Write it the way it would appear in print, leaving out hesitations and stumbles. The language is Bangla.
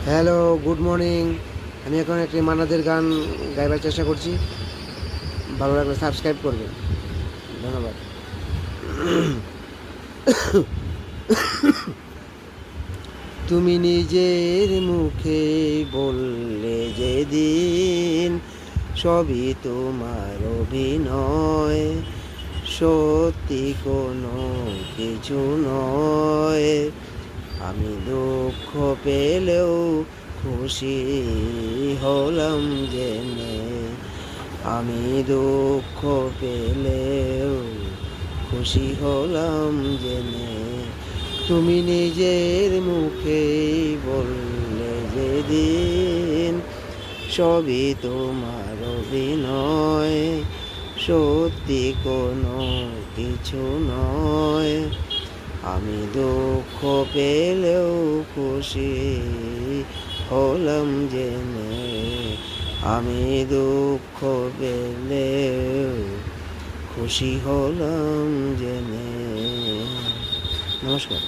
Hello, good morning. আমি এখন একটি মান্নাদের গান গাইবার চেষ্টা করছি। ভালো লাগলে সাবস্ক্রাইব করবেন। ধন্যবাদ। তুমি নিজের মুখে বললে যেদিন সবই তোমার অভিনয়, সত্যি কোনো কিছু নয়। আমি দুঃখ পেলেও খুশি হলাম জেনে, আমি দুঃখ পেলেও খুশি হলাম জেনে। তুমি নিজের মুখেই বললে যেদিন সবই তোমার অভিনয়, সত্যি কোনো কিছু নয়। আমি দুঃখ পেলেও খুশি হলাম জেনে, আমি দুঃখ পেলেও খুশি হলাম জেনে। নমস্কার।